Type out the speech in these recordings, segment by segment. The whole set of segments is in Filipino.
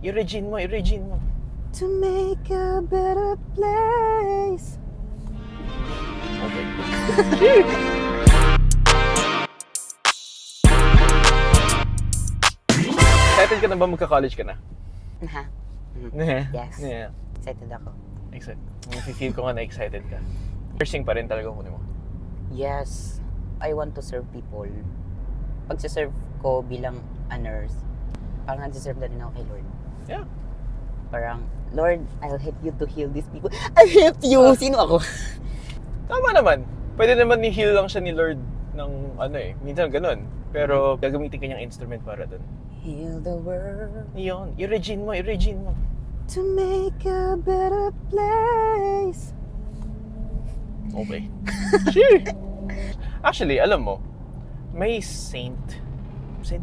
I-Regine mo, i-Regine mo. To make a better place. Okay. Excited ka na ba magka-college ka na? Ha? Yes. Yeah. Excited ako. Excited. Feel ko nga na excited ka. Nursing pa rin talaga kunin mo. Yes. I want to serve people. Pag serve ko bilang a nurse, parang nag-serve na rin ako kay Lord. Yeah. Parang, Lord, I'll help you to heal these people. I'll help you! Sino ako? Tama naman. Pwede naman ni-heal lang siya ni Lord ng ano eh. Minsan ganun. Pero gagamitin kanyang instrument para dun. Heal the world. Yun. I-Regine mo, i-Regine mo. To make a better place. Okay. Sure. Actually, alam mo, may Saint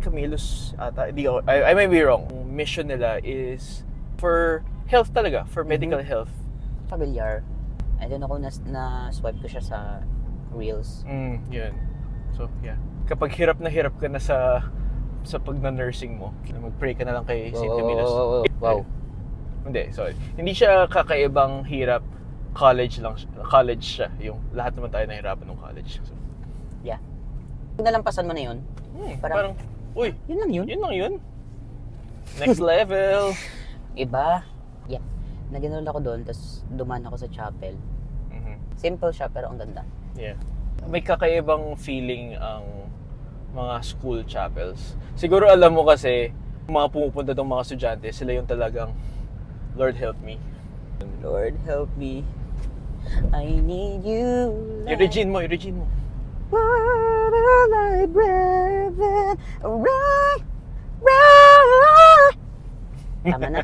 Camillus ata. I may be wrong. Mission nila is for health talaga, for medical health. Familiar. I don't know kung na-swipe ko siya sa Reels. Yun. So, yeah. Kapag hirap na hirap ka na sa pag-nursing mo, mag-pray ka na lang kay Saint Camillus. Wow. Hindi, sorry. Hindi siya kakaibang hirap. College siya. Yung lahat naman tayo nahirapan ng college. So, Yeah. Kung nalampasan mo na yun, parang, uy, yun lang yun. yun lang yun. Next level. Iba. Yeah. Nag-enroll ako doon, tapos dumaan ako sa chapel. Simple siya, pero ang ganda. Yeah. May kakaibang feeling ang mga school chapels. Siguro alam mo kasi, mga pumupunta ng mga estudyante, sila yung talagang, Lord help me. Lord help me. I need you. I-Regine mo. What will I breathe in? Right. Tama na.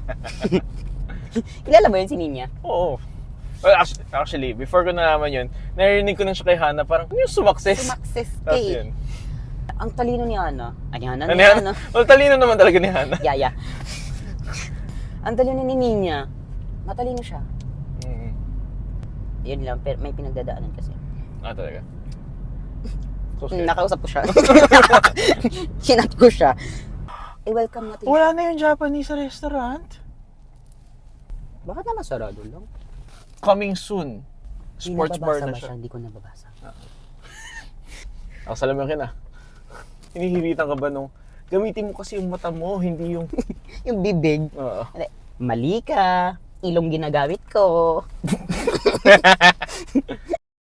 Kilala mo yun si Ninya? Oo. Well, actually, before ko nalaman yun, narinig ko na siya kay Hana, parang, ano yung sumakses? Sumakses Tapos kay. yun. Ang talino ni Hana. Ni Hana. Well, talino naman talaga ni Hana. Yeah. Ang talino ni Ninya. Matalino siya. Yun lang, pero may pinagdadaanan kasi. Talaga? So, scared. Nakausap ko siya. Sinat ko siya. I-welcome natin. Wala na yung Japanese restaurant? Bakit naman sarado lang? Coming soon. Sports bar na siya. Hindi ko nababasa. Ako salamin ka na. Hinihilitan ka ba nung, gamitin mo kasi yung mata mo, hindi yung... Yung bibig. Oo. Mali ka. Ilong ginagamit ko.